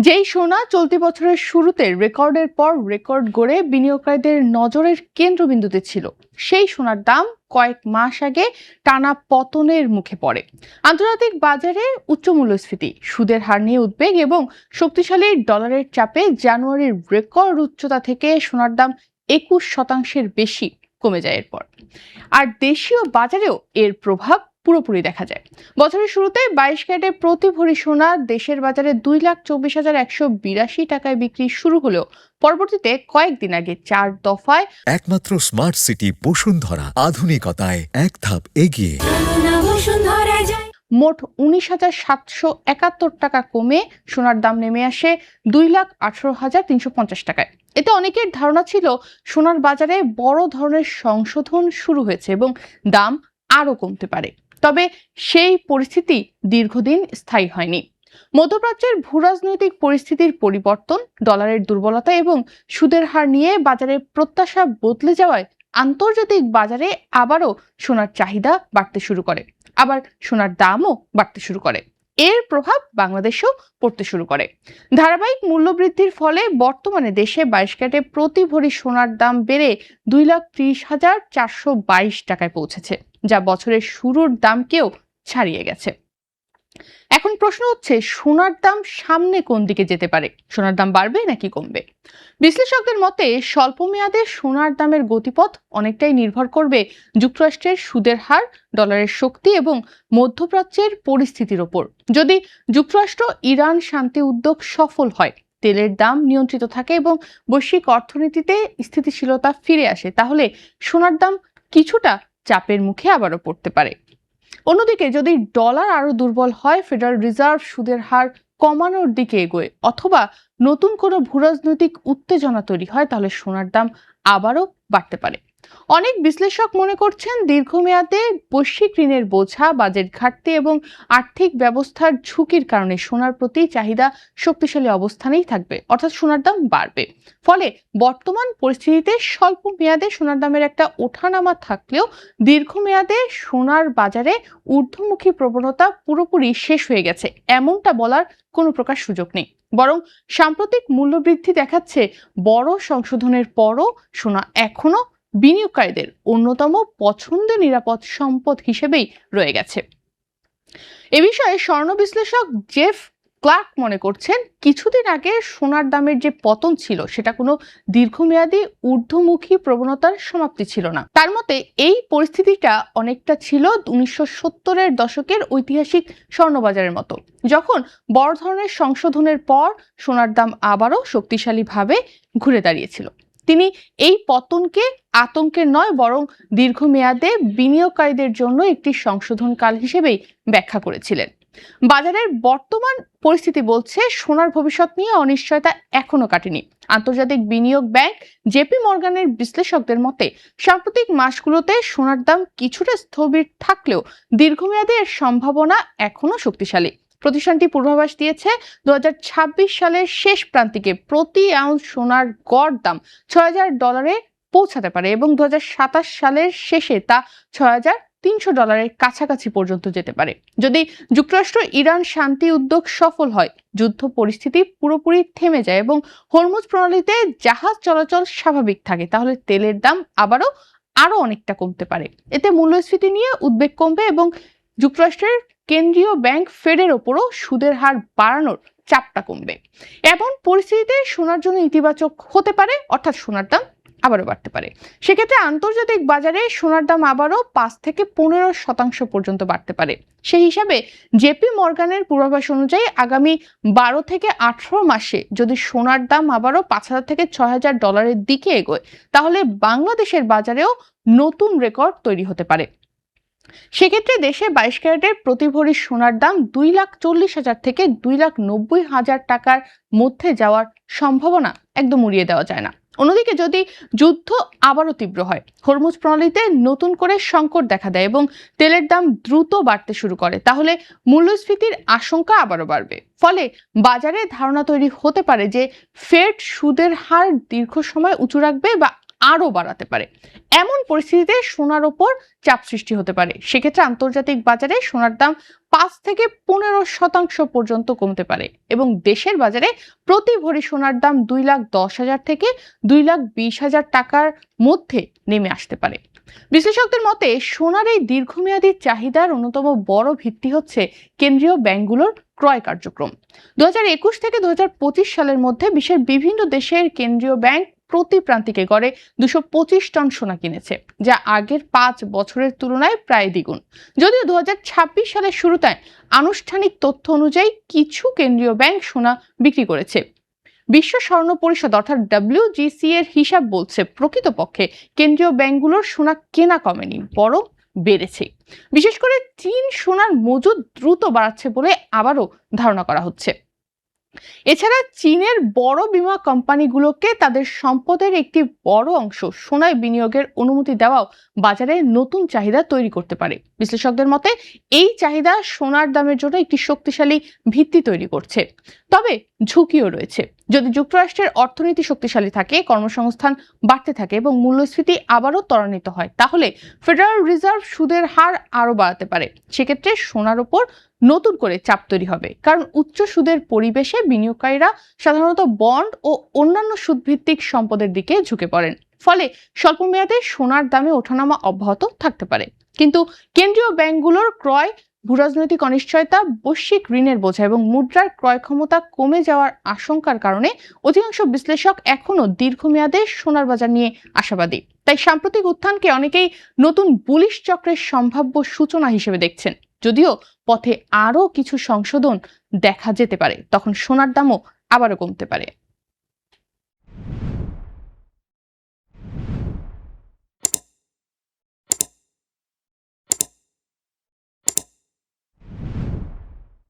যেই সোনা চলতি বছরের শুরুতে রেকর্ডের পর রেকর্ড গড়ে বিনিয়োগকারীদের নজরের কেন্দ্রবিন্দুতে ছিল, সেই সোনার দাম কয়েক মাস আগে টানা পতনের মুখে পড়ে। আন্তর্জাতিক বাজারে উচ্চ মূল্যস্ফীতি, সুদের হার নিয়ে উদ্বেগ এবং শক্তিশালী ডলারের চাপে জানুয়ারির রেকর্ড উচ্চতা থেকে সোনার দাম 21% বেশি কমে যায় এরপর। আর দেশীয় বাজারেও এর প্রভাব পুরোপুরি দেখা যায়। বছরের শুরুতে 22 ক্যারেটে প্রতি ভরি সোনা দেশের বাজারে 2,24,182 টাকায় বিক্রি শুরু হলেও পরবর্তীতে কয়েকদিন আগে 4 দফায় একমাত্র স্মার্ট সিটি বসুন্ধরা, আধুনিকতায় এক ধাপ এগিয়ে। মোট 19,771 টাকা কমে সোনার দাম নেমে আসে 2,18,350 টাকায়। এতে অনেকের ধারণা ছিল সোনার বাজারে বড় ধরনের সংশোধন শুরু হয়েছে এবং দাম আরো কমতে পারে। তবে সেই পরিস্থিতি দীর্ঘদিন স্থায়ী হয়নি। মধ্যপ্রাচ্যের ভূরাজনৈতিক পরিস্থিতির পরিবর্তন, ডলারের দুর্বলতা এবং সুদের হার নিয়ে বাজারের প্রত্যাশা বদলে যাওয়ায় আন্তর্জাতিক বাজারে আবারও সোনার চাহিদা বাড়তে শুরু করে, আবার সোনার দামও বাড়তে শুরু করে। এর প্রভাব বাংলাদেশেও পড়তে শুরু করে। ধারাবাহিক মূল্যবৃদ্ধির ফলে বর্তমানে দেশে 22 ক্যারেটে প্রতি ভরি সোনার দাম বেড়ে 2,30,422 টাকায় পৌঁছেছে, যা বছরের শুরুর দামকেও ছাড়িয়ে গেছে। এখন প্রশ্ন হচ্ছে, সোনার দাম সামনে কোন দিকে যেতে পারে? সোনার দাম বাড়বে নাকি কমবে? বিশ্লেষকদের মতে স্বল্প মেয়াদে সোনার দামের গতিপথ অনেকটাই নির্ভর করবে যুক্তরাষ্ট্রের সুদের হার, ডলারের শক্তি এবং মধ্যপ্রাচ্যের পরিস্থিতির ওপর। যদি যুক্তরাষ্ট্র ইরান শান্তি উদ্যোগ সফল হয়, তেলের দাম নিয়ন্ত্রিত থাকে এবং বৈশ্বিক অর্থনীতিতে স্থিতিশীলতা ফিরে আসে, তাহলে সোনার দাম কিছুটা চাপের মুখে আবারও পড়তে পারে। অন্যদিকে যদি ডলার আরো দুর্বল হয়, ফেডারেল রিজার্ভ সুদের হার কমানোর দিকে এগোয় অথবা নতুন কোনো ভূরাজনৈতিক উত্তেজনা তৈরি হয়, তাহলে সোনার দাম আবারও বাড়তে পারে। অনেক বিশ্লেষক মনে করছেন দীর্ঘমেয়াদে বৈশ্বিক ঋণের বোঝা, বাজেট ঘাটতি এবং আর্থিক ব্যবস্থার ঝুঁকির কারণে সোনার প্রতি চাহিদা শক্তিশালী অবস্থানেই থাকবে, অর্থাৎ সোনার দাম বাড়বে। ফলে বর্তমান পরিস্থিতিতে স্বল্প মেয়াদে সোনার দামের একটা ওঠানামা থাকলেও দীর্ঘমেয়াদে সোনার বাজারে ঊর্ধ্বমুখী প্রবণতা পুরোপুরি শেষ হয়ে গেছে এমনটা বলার কোনো প্রকার সুযোগ নেই। বরং সাম্প্রতিক মূল্যবৃদ্ধি দেখাচ্ছে বড় সংশোধনের পরও সোনা এখনো বিনিয়োগকারীদের অন্যতম পছন্দের নিরাপদ সম্পদ হিসেবেই রয়ে গেছে। এ বিষয়ে স্বর্ণ বিশ্লেষক জেফ ক্লার্ক মনে করছেন, কিছুদিন আগে সোনার দামের যে পতন ছিল সেটা কোনো দীর্ঘমেয়াদী ঊর্ধ্বমুখী প্রবণতার সমাপ্তি ছিল না। তার মতে এই পরিস্থিতিটা অনেকটা ছিল 1970-এর দশকের ঐতিহাসিক স্বর্ণবাজারের মতো, যখন বড় ধরনের সংশোধনের পর সোনার দাম আবারও শক্তিশালীভাবে ঘুরে দাঁড়িয়েছিল। তিনি এই পতনকে আতঙ্কের নয়, বরং দীর্ঘমেয়াদে বিনিয়োগকারীদের জন্য একটি সংশোধনকাল হিসেবেই ব্যাখ্যা করেছিলেন। বাজারের বর্তমান পরিস্থিতি বলছে সোনার ভবিষ্যৎ নিয়ে অনিশ্চয়তা এখনো কাটেনি। আন্তর্জাতিক বিনিয়োগ ব্যাংক জেপি মর্গানের বিশ্লেষকদের মতে সাম্প্রতিক মাসগুলোতে সোনার দাম কিছুটা স্থবির থাকলেও দীর্ঘমেয়াদে এর সম্ভাবনা এখনো শক্তিশালী। প্রতিষ্ঠানটি পূর্বাভাস দিয়েছে 2026 সালের শেষ প্রান্তিকে প্রতি আউন্স সোনার গড় দাম $6,000 পৌঁছাতে পারে এবং 2027 সালের শেষে তা $6,300 কাছাকাছি পর্যন্ত যেতে পারে। যদি যুক্তরাষ্ট্র ইরান শান্তি উদ্যোগ সফল হয়, যুদ্ধ পরিস্থিতি পুরোপুরি থেমে যায় এবং হরমুজ প্রণালীতে জাহাজ চলাচল স্বাভাবিক থাকে, তাহলে তেলের দাম আরো অনেকটা কমতে পারে। এতে মূল্যস্ফীতি নিয়ে উদ্বেগ কমবে এবং যুক্তরাষ্ট্রের কেন্দ্রীয় ব্যাংক ফেডের ওপরও সুদের হার বাড়ানোর চাপটা কমবে। এমন পরিস্থিতিতে সোনার জন্য ইতিবাচক হতে পারে, অর্থাৎ সোনার দাম আবারও বাড়তে পারে। সেক্ষেত্রে আন্তর্জাতিক বাজারে সোনার দাম আবারও 5 থেকে 15% পর্যন্ত বাড়তে পারে। সেই হিসাবে জেপি মর্গানের পূর্বাভাস অনুযায়ী আগামী 12 থেকে 18 মাসে যদি সোনার দাম আবারও $5,000 থেকে $6,000 দিকে এগোয়, তাহলে বাংলাদেশের বাজারেও নতুন রেকর্ড তৈরি হতে পারে। সেক্ষেত্রে দেশে 22 ক্যারেটের প্রতি ভরি সোনার দাম 2,40,000 থেকে 2,90,000 টাকার মধ্যে যাওয়ার সম্ভাবনা একদম উড়িয়ে দেওয়া যায় না। অন্যদিকে যদি যুদ্ধ আবারও তীব্র হয়, হরমুজ প্রণালীতে নতুন করে সংকট দেখা দেয় এবং তেলের দাম দ্রুত বাড়তে শুরু করে, তাহলে মূল্যস্ফীতির আশঙ্কা আবারও বাড়বে। ফলে বাজারে ধারণা তৈরি হতে পারে যে ফেড সুদের হার দীর্ঘ সময় উঁচু রাখবে বা আরো বাড়াতে পারে। এমন পরিস্থিতিতে সোনার ওপর চাপ সৃষ্টি হতে পারে। সেক্ষেত্রে আন্তর্জাতিক বাজারে সোনার দাম 5 থেকে 15% পর্যন্ত কমতে পারে এবং দেশের বাজারে প্রতি ভরি সোনার দাম 2,10,000 থেকে 2,20,000 টাকার মধ্যে নেমে আসতে পারে। বিশ্লেষকদের মতে সোনার এই দীর্ঘমেয়াদী চাহিদার অন্যতম বড় ভিত্তি হচ্ছে কেন্দ্রীয় ব্যাংকগুলোর ক্রয় কার্যক্রম। 2021 থেকে 2025 সালের মধ্যে বিশ্বের বিভিন্ন দেশের কেন্দ্রীয় ব্যাংক প্রতি প্রান্তিকে গড়ে 225 টন সোনা কিনেছে, যা আগের 5 বছরের তুলনায় প্রায় দ্বিগুণ। যদিও 2026 সালের শুরুতে আনুষ্ঠানিক তথ্য অনুযায়ী কিছু কেন্দ্রীয় ব্যাংক সোনা বিক্রি করেছে। বিশ্ব স্বর্ণ পরিষদ অর্থাৎ WGC এর হিসাব বলছে প্রকৃতপক্ষে কেন্দ্রীয় ব্যাংকগুলোর সোনা কেনা কমেনি, বরং বেড়েছে। বিশেষ করে চীন সোনার মজুদ দ্রুত বাড়াচ্ছে বলে আবারও ধারণা করা হচ্ছে। এছাড়া চীনের বড় বীমা কোম্পানিগুলোকে তাদের সম্পদের একটি বড় অংশ সোনায় বিনিয়োগের অনুমতি দেওয়াও বাজারে নতুন চাহিদা তৈরি করতে পারে। বিশ্লেষকদের মতে এই চাহিদা সোনার দামের জন্য একটি শক্তিশালী ভিত্তি তৈরি করছে। তবে ঝুঁকিও রয়েছে। যদি যুক্তরাষ্ট্রের অর্থনীতি শক্তিশালী থাকে, কর্মসংস্থান বাড়তে থাকে এবং মূল্যস্ফীতি আবারও ত্বরান্বিত হয়, তাহলে ফেডারেল রিজার্ভ সুদের হার আরো বাড়াতে পারে। সেক্ষেত্রে সোনার উপর নতুন করে চাপ তৈরি হবে, কারণ উচ্চ সুদের পরিবেশে বিনিয়োগকারীরা সাধারণত বন্ড ও অন্যান্য সুদভিত্তিক সম্পদের দিকে ঝুঁকে পড়েন। ফলে স্বল্পমেয়াদে সোনার দামে ওঠানামা অব্যাহত থাকতে পারে। কিন্তু কেন্দ্রীয় ব্যাংকগুলোর ক্রয়, ভূরাজনৈতিক অনিশ্চয়তা, বৈশ্বিক ঋণের বোঝা এবং মুদ্রার ক্রয় ক্ষমতা কমে যাওয়ার আশঙ্কার কারণে অধিকাংশ বিশ্লেষক এখনো দীর্ঘমেয়াদে সোনার বাজার নিয়ে আশাবাদী। তাই সাম্প্রতিক উত্থানকে অনেকেই নতুন বুলিশ চক্রের সম্ভাব্য সূচনা হিসেবে দেখছেন। যদিও পথে আরো কিছু সংশোধন দেখা যেতে পারে, তখন সোনার দামও আবারও কমতে পারে।